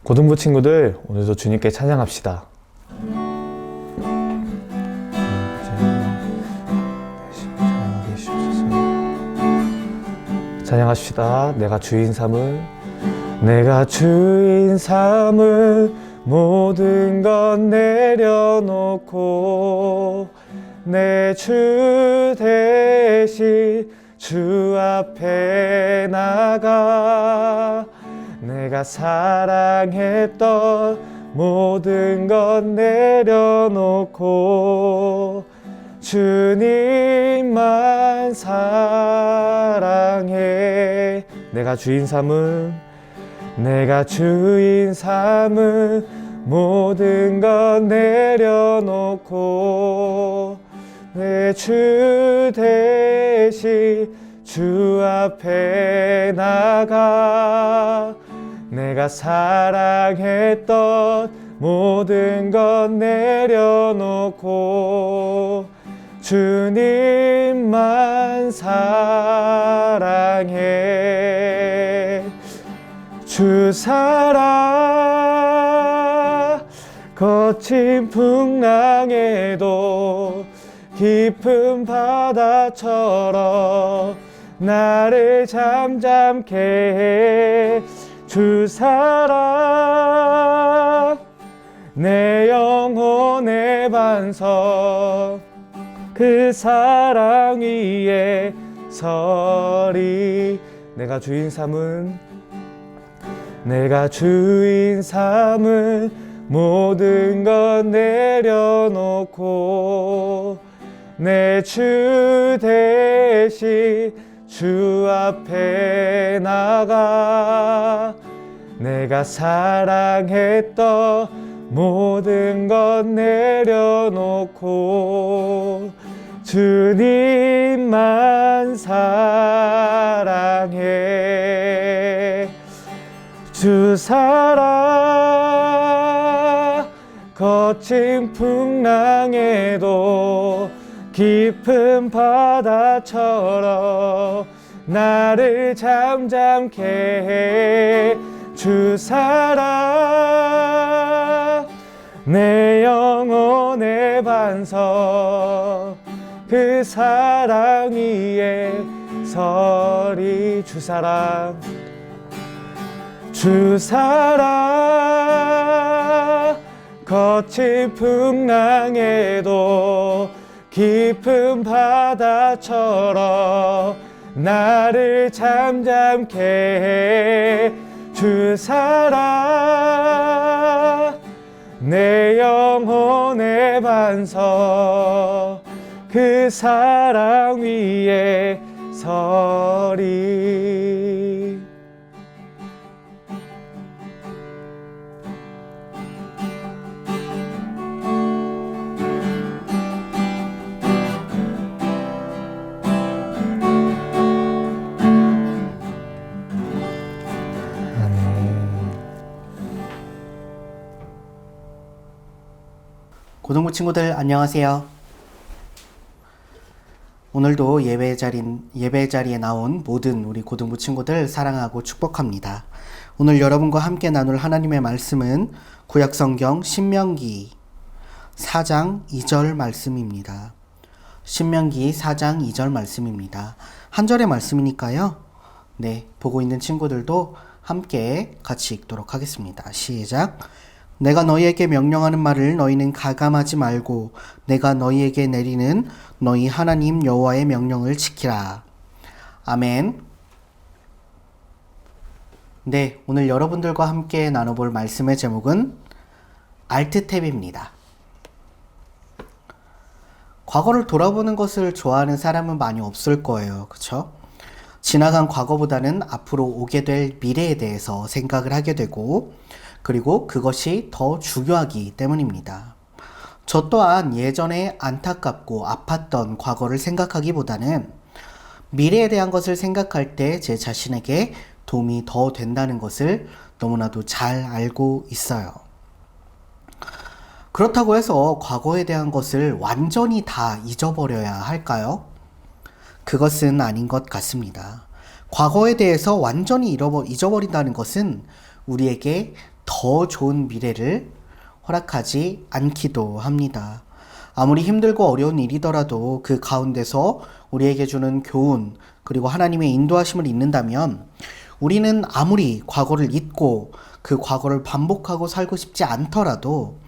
고등부 친구들, 오늘도 주님께 찬양합시다. 찬양합시다. 내가 주인 삼을 모든 것 내려놓고 내 주 대신 주 앞에 나가 내가 사랑했던 모든 것 내려놓고 주님만 사랑해. 내가 주인 삼은 모든 것 내려놓고 내 주 대신 주 앞에 나가 내가 사랑했던 모든 것 내려놓고 주님만 사랑해. 주 사랑 거친 풍랑에도 깊은 바다처럼 나를 잠잠케 해. 주 사랑 내 영혼의 반석 그 사랑 위에 서리. 내가 주인 삼은 모든 것 내려놓고 내 주 대신 주 앞에 나가 내가 사랑했던 모든 것 내려놓고 주님만 사랑해. 주 사랑 거친 풍랑에도 깊은 바다처럼 나를 잠잠케 해. 주 사랑 내 영혼의 반석 그 사랑 위에 서리. 주 사랑 거친 풍랑에도 깊은 바다처럼 나를 잠잠케 해. 주 사랑 내 영혼의 반석 그 사랑 위에 서리. 고등부 친구들 안녕하세요. 오늘도 예배 자리에 나온 모든 우리 고등부 친구들 사랑하고 축복합니다. 오늘 여러분과 함께 나눌 하나님의 말씀은 구약성경 신명기 4장 2절 말씀입니다. 신명기 4장 2절 말씀입니다. 한 절의 말씀이니까요. 네, 보고 있는 친구들도 함께 같이 읽도록 하겠습니다. 시작. 내가 너희에게 명령하는 말을 너희는 가감하지 말고 내가 너희에게 내리는 너희 하나님 여호와의 명령을 지키라. 아멘. 네, 오늘 여러분들과 함께 나눠볼 말씀의 제목은 알트탭입니다. 과거를 돌아보는 것을 좋아하는 사람은 많이 없을 거예요. 그렇죠? 지나간 과거보다는 앞으로 오게 될 미래에 대해서 생각을 하게 되고 그리고 그것이 더 중요하기 때문입니다. 저 또한 예전에 안타깝고 아팠던 과거를 생각하기보다는 미래에 대한 것을 생각할 때 제 자신에게 도움이 더 된다는 것을 너무나도 잘 알고 있어요. 그렇다고 해서 과거에 대한 것을 완전히 다 잊어버려야 할까요? 그것은 아닌 것 같습니다. 과거에 대해서 완전히 잊어버린다는 것은 우리에게 더 좋은 미래를 허락하지 않기도 합니다. 아무리 힘들고 어려운 일이더라도 그 가운데서 우리에게 주는 교훈, 그리고 하나님의 인도하심을 잊는다면 우리는 아무리 과거를 잊고 그 과거를 반복하고 살고 싶지 않더라도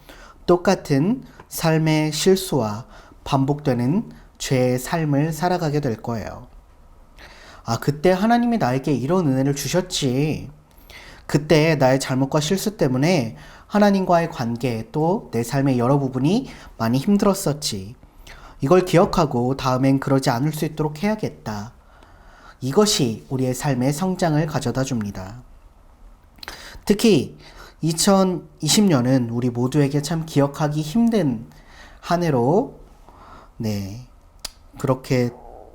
똑같은 삶의 실수와 반복되는 죄의 삶을 살아가게 될 거예요. 그때 하나님이 나에게 이런 은혜를 주셨지. 그때 나의 잘못과 실수 때문에 하나님과의 관계 또 내 삶의 여러 부분이 많이 힘들었었지. 이걸 기억하고 다음엔 그러지 않을 수 있도록 해야겠다. 이것이 우리의 삶의 성장을 가져다 줍니다. 특히 2020년은 우리 모두에게 참 기억하기 힘든 한 해로 그렇게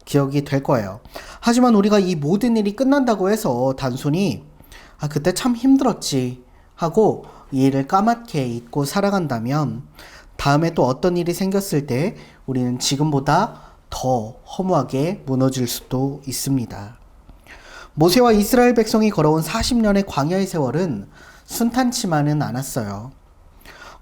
기억이 될 거예요. 하지만 우리가 이 모든 일이 끝난다고 해서 단순히 그때 참 힘들었지 하고 이 일을 까맣게 잊고 살아간다면 다음에 또 어떤 일이 생겼을 때 우리는 지금보다 더 허무하게 무너질 수도 있습니다. 모세와 이스라엘 백성이 걸어온 40년의 광야의 세월은 순탄치만은 않았어요.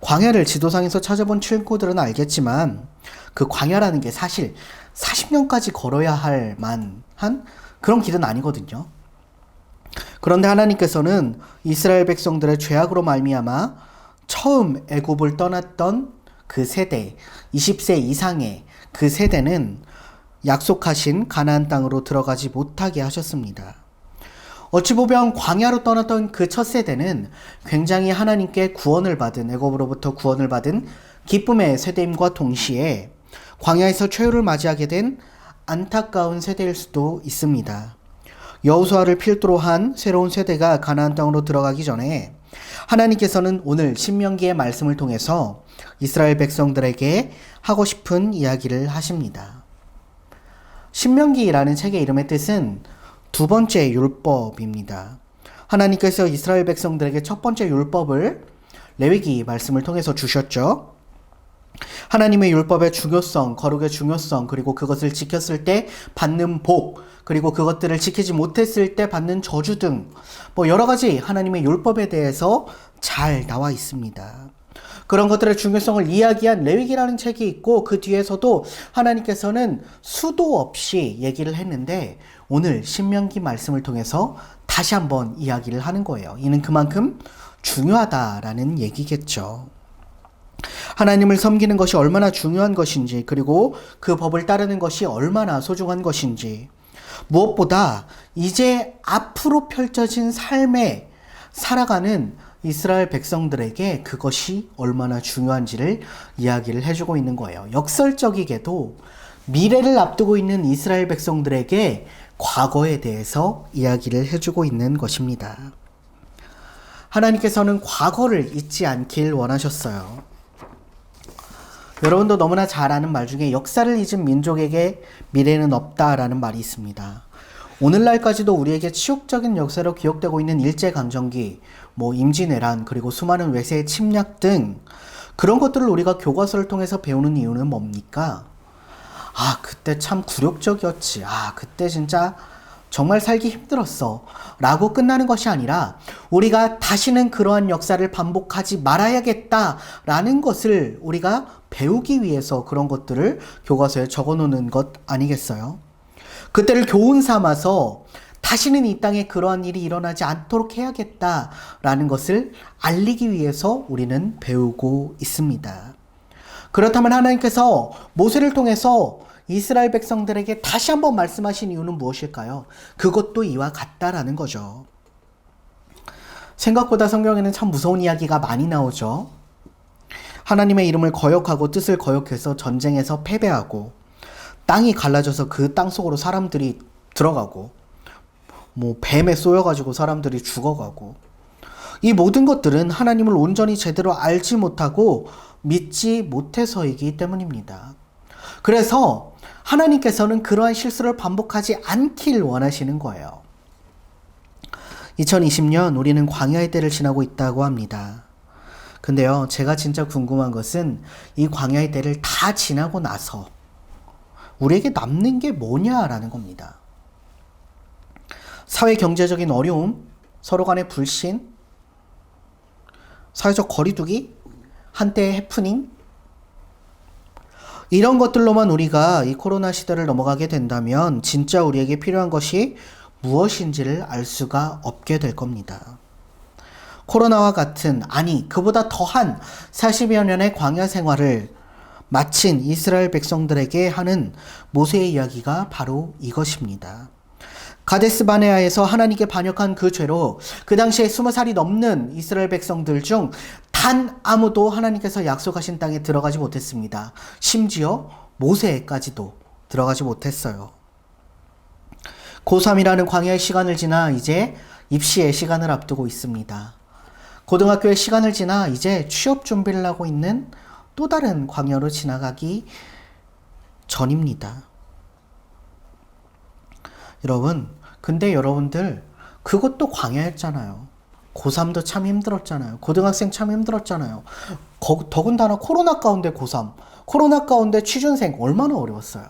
광야를 지도상에서 찾아본 친구들은 알겠지만 그 광야라는 게 사실 40년까지 걸어야 할 만한 그런 길은 아니거든요. 그런데 하나님께서는 이스라엘 백성들의 죄악으로 말미암아 처음 애굽을 떠났던 그 세대, 20세 이상의 그 세대는 약속하신 가나안 땅으로 들어가지 못하게 하셨습니다. 어찌 보면 광야로 떠났던 그 첫 세대는 굉장히 하나님께 구원을 받은, 애굽으로부터 구원을 받은 기쁨의 세대임과 동시에 광야에서 최후를 맞이하게 된 안타까운 세대일 수도 있습니다. 여호수아를 필두로 한 새로운 세대가 가나안 땅으로 들어가기 전에 하나님께서는 오늘 신명기의 말씀을 통해서 이스라엘 백성들에게 하고 싶은 이야기를 하십니다. 신명기라는 책의 이름의 뜻은 두 번째 율법입니다. 하나님께서 이스라엘 백성들에게 첫 번째 율법을 레위기 말씀을 통해서 주셨죠. 하나님의 율법의 중요성, 거룩의 중요성, 그리고 그것을 지켰을 때 받는 복, 그리고 그것들을 지키지 못했을 때 받는 저주 등 여러 가지 하나님의 율법에 대해서 잘 나와 있습니다. 그런 것들의 중요성을 이야기한 레위기라는 책이 있고 그 뒤에서도 하나님께서는 수도 없이 얘기를 했는데 오늘 신명기 말씀을 통해서 다시 한번 이야기를 하는 거예요. 이는 그만큼 중요하다라는 얘기겠죠. 하나님을 섬기는 것이 얼마나 중요한 것인지, 그리고 그 법을 따르는 것이 얼마나 소중한 것인지, 무엇보다 이제 앞으로 펼쳐진 삶에 살아가는 이스라엘 백성들에게 그것이 얼마나 중요한지를 이야기를 해주고 있는 거예요. 역설적이게도 미래를 앞두고 있는 이스라엘 백성들에게 과거에 대해서 이야기를 해주고 있는 것입니다. 하나님께서는 과거를 잊지 않길 원하셨어요. 여러분도 너무나 잘 아는 말 중에 역사를 잊은 민족에게 미래는 없다라는 말이 있습니다. 오늘날까지도 우리에게 치욕적인 역사로 기억되고 있는 일제강점기, 임진왜란, 그리고 수많은 외세의 침략 등 그런 것들을 우리가 교과서를 통해서 배우는 이유는 뭡니까? 그때 참 굴욕적이었지. 그때 진짜 정말 살기 힘들었어. 라고 끝나는 것이 아니라 우리가 다시는 그러한 역사를 반복하지 말아야겠다 라는 것을 우리가 배우기 위해서 그런 것들을 교과서에 적어놓는 것 아니겠어요? 그때를 교훈 삼아서 다시는 이 땅에 그러한 일이 일어나지 않도록 해야겠다라는 것을 알리기 위해서 우리는 배우고 있습니다. 그렇다면 하나님께서 모세를 통해서 이스라엘 백성들에게 다시 한번 말씀하신 이유는 무엇일까요? 그것도 이와 같다라는 거죠. 생각보다 성경에는 참 무서운 이야기가 많이 나오죠. 하나님의 이름을 거역하고 뜻을 거역해서 전쟁에서 패배하고 땅이 갈라져서 그 땅 속으로 사람들이 들어가고 뱀에 쏘여가지고 사람들이 죽어가고 이 모든 것들은 하나님을 온전히 제대로 알지 못하고 믿지 못해서이기 때문입니다. 그래서 하나님께서는 그러한 실수를 반복하지 않길 원하시는 거예요. 2020년 우리는 광야의 때를 지나고 있다고 합니다. 근데요, 제가 진짜 궁금한 것은 이 광야의 때를 다 지나고 나서 우리에게 남는 게 뭐냐라는 겁니다. 사회 경제적인 어려움, 서로 간의 불신, 사회적 거리두기, 한때의 해프닝, 이런 것들로만 우리가 이 코로나 시대를 넘어가게 된다면 진짜 우리에게 필요한 것이 무엇인지를 알 수가 없게 될 겁니다. 코로나와 같은, 아니 그보다 더한 40여 년의 광야 생활을 마친 이스라엘 백성들에게 하는 모세의 이야기가 바로 이것입니다. 가데스 바네아에서 하나님께 반역한 그 죄로 그 당시에 20살이 넘는 이스라엘 백성들 중 단 아무도 하나님께서 약속하신 땅에 들어가지 못했습니다. 심지어 모세까지도 들어가지 못했어요. 고3이라는 광야의 시간을 지나 이제 입시의 시간을 앞두고 있습니다. 고등학교의 시간을 지나 이제 취업 준비를 하고 있는 또 다른 광야로 지나가기 전입니다. 여러분, 근데 여러분들 그것도 광야였잖아요. 고3도 참 힘들었잖아요. 고등학생 참 힘들었잖아요. 더군다나 코로나 가운데 고3, 코로나 가운데 취준생 얼마나 어려웠어요.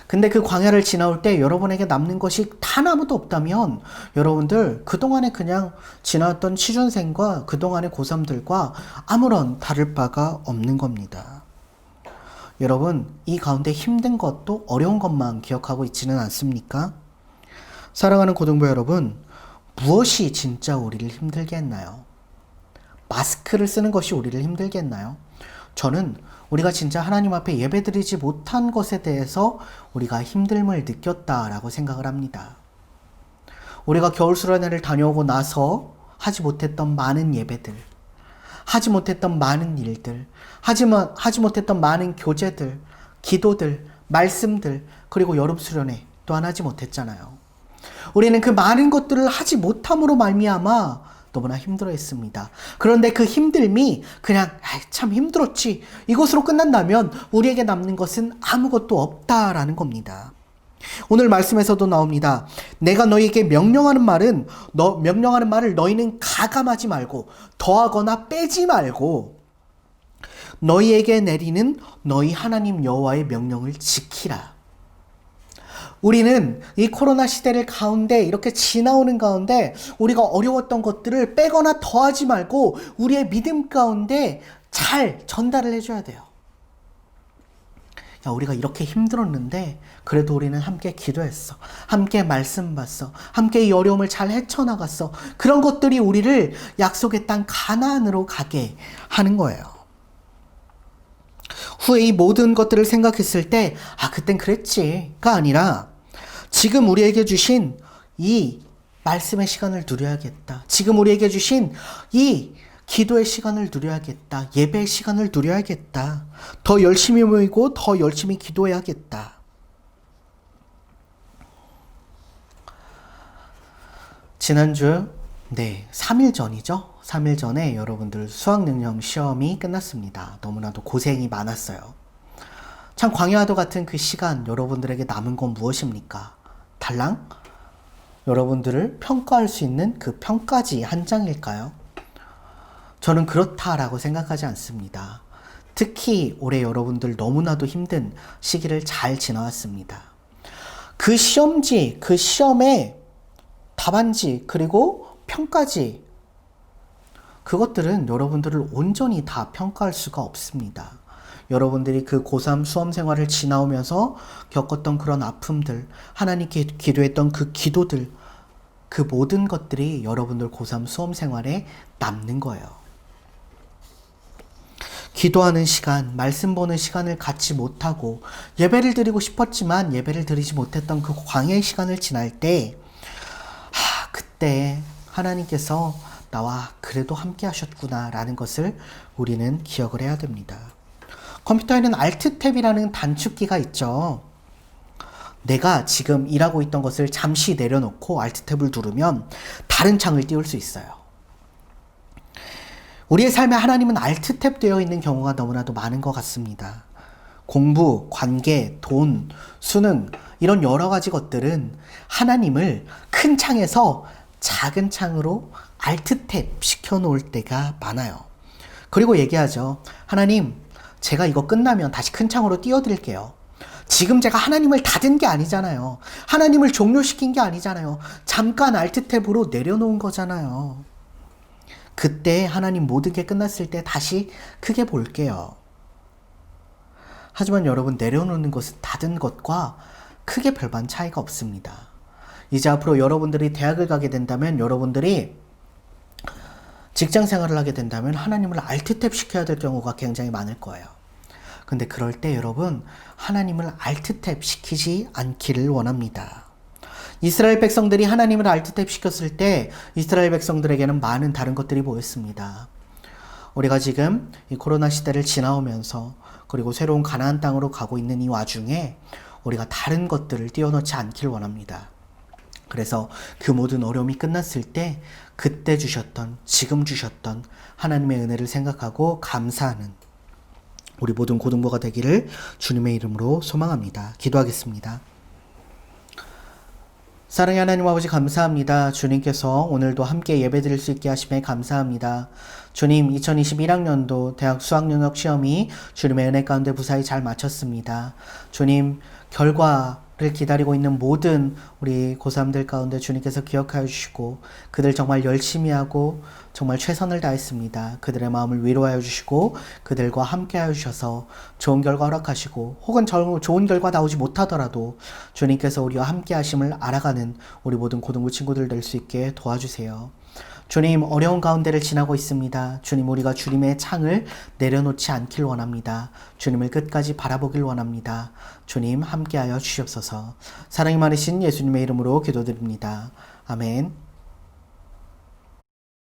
근데 그 광야를 지나올 때 여러분에게 남는 것이 단 아무도 없다면 여러분들 그동안에 그냥 지나왔던 취준생과 그동안의 고3들과 아무런 다를 바가 없는 겁니다. 여러분, 이 가운데 힘든 것도 어려운 것만 기억하고 있지는 않습니까? 사랑하는 고등부 여러분, 무엇이 진짜 우리를 힘들게 했나요? 마스크를 쓰는 것이 우리를 힘들게 했나요? 저는 우리가 진짜 하나님 앞에 예배드리지 못한 것에 대해서 우리가 힘듦을 느꼈다라고 생각을 합니다. 우리가 겨울수련회를 다녀오고 나서 하지 못했던 많은 예배들, 하지 못했던 많은 일들, 하지 못했던 많은 교제들, 기도들, 말씀들, 그리고 여름수련회 또한 하지 못했잖아요. 우리는 그 많은 것들을 하지 못함으로 말미암아 너무나 힘들어했습니다. 그런데 그 힘듦이 그냥 참 힘들었지, 이것으로 끝난다면 우리에게 남는 것은 아무것도 없다라는 겁니다. 오늘 말씀에서도 나옵니다. 내가 너희에게 명령하는 말을 너희는 가감하지 말고 더하거나 빼지 말고 너희에게 내리는 너희 하나님 여호와의 명령을 지키라. 우리는 이 코로나 시대를 가운데 이렇게 지나오는 가운데 우리가 어려웠던 것들을 빼거나 더하지 말고 우리의 믿음 가운데 잘 전달을 해줘야 돼요. 야, 우리가 이렇게 힘들었는데 그래도 우리는 함께 기도했어. 함께 말씀 봤어. 함께 이 어려움을 잘 헤쳐나갔어. 그런 것들이 우리를 약속의 땅 가나안으로 가게 하는 거예요. 후에 이 모든 것들을 생각했을 때 그땐 그랬지가 아니라 지금 우리에게 주신 이 말씀의 시간을 누려야겠다. 지금 우리에게 주신 이 기도의 시간을 누려야겠다. 예배의 시간을 누려야겠다. 더 열심히 모이고 더 열심히 기도해야겠다. 지난주 3일 전이죠. 3일 전에 여러분들 수학능력 시험이 끝났습니다. 너무나도 고생이 많았어요. 참 광야와도 같은 그 시간, 여러분들에게 남은 건 무엇입니까? 달랑? 여러분들을 평가할 수 있는 그 평가지 한 장일까요? 저는 그렇다라고 생각하지 않습니다. 특히 올해 여러분들 너무나도 힘든 시기를 잘 지나왔습니다. 그 시험지, 그 시험의 답안지, 그리고 평가지, 그것들은 여러분들을 온전히 다 평가할 수가 없습니다. 여러분들이 그 고3 수험 생활을 지나오면서 겪었던 그런 아픔들, 하나님께 기도했던 그 기도들, 그 모든 것들이 여러분들 고3 수험 생활에 남는 거예요. 기도하는 시간, 말씀 보는 시간을 갖지 못하고 예배를 드리고 싶었지만 예배를 드리지 못했던 그 광야의 시간을 지날 때 그때 하나님께서 나와 그래도 함께 하셨구나 라는 것을 우리는 기억을 해야 됩니다. 컴퓨터에는 Alt-탭이라는 단축키가 있죠. 내가 지금 일하고 있던 것을 잠시 내려놓고 Alt-탭을 누르면 다른 창을 띄울 수 있어요. 우리의 삶에 하나님은 Alt-탭 되어 있는 경우가 너무나도 많은 것 같습니다. 공부, 관계, 돈, 수능, 이런 여러 가지 것들은 하나님을 큰 창에서 작은 창으로 Alt-탭 시켜놓을 때가 많아요. 그리고 얘기하죠. 하나님, 제가 이거 끝나면 다시 큰 창으로 띄워드릴게요. 지금 제가 하나님을 닫은 게 아니잖아요. 하나님을 종료시킨 게 아니잖아요. 잠깐 Alt-탭으로 내려놓은 거잖아요. 그때 하나님 모든 게 끝났을 때 다시 크게 볼게요. 하지만 여러분, 내려놓는 것은 닫은 것과 크게 별반 차이가 없습니다. 이제 앞으로 여러분들이 대학을 가게 된다면, 여러분들이 직장 생활을 하게 된다면 하나님을 알트탭 시켜야 될 경우가 굉장히 많을 거예요. 근데 그럴 때 여러분, 하나님을 알트탭 시키지 않기를 원합니다. 이스라엘 백성들이 하나님을 알트탭 시켰을 때 이스라엘 백성들에게는 많은 다른 것들이 보였습니다. 우리가 지금 이 코로나 시대를 지나오면서, 그리고 새로운 가나안 땅으로 가고 있는 이 와중에 우리가 다른 것들을 띄워놓지 않길 원합니다. 그래서 그 모든 어려움이 끝났을 때 그때 주셨던, 지금 주셨던 하나님의 은혜를 생각하고 감사하는 우리 모든 고등부가 되기를 주님의 이름으로 소망합니다. 기도하겠습니다. 사랑의 하나님 아버지, 감사합니다. 주님께서 오늘도 함께 예배드릴 수 있게 하심에 감사합니다. 주님, 2021학년도 대학 수학능력 시험이 주님의 은혜 가운데 무사히 잘 마쳤습니다. 주님, 결과를 기다리고 있는 모든 우리 고3들 가운데 주님께서 기억하여 주시고, 그들 정말 열심히 하고 정말 최선을 다했습니다. 그들의 마음을 위로하여 주시고 그들과 함께 하여 주셔서 좋은 결과 허락하시고, 혹은 좋은 결과 나오지 못하더라도 주님께서 우리와 함께 하심을 알아가는 우리 모든 고등부 친구들 될 수 있게 도와주세요. 주님, 어려운 가운데를 지나고 있습니다. 주님, 우리가 주님의 창을 내려놓지 않길 원합니다. 주님을 끝까지 바라보길 원합니다. 주님, 함께하여 주시옵소서. 사랑이 많으신 예수님의 이름으로 기도드립니다. 아멘.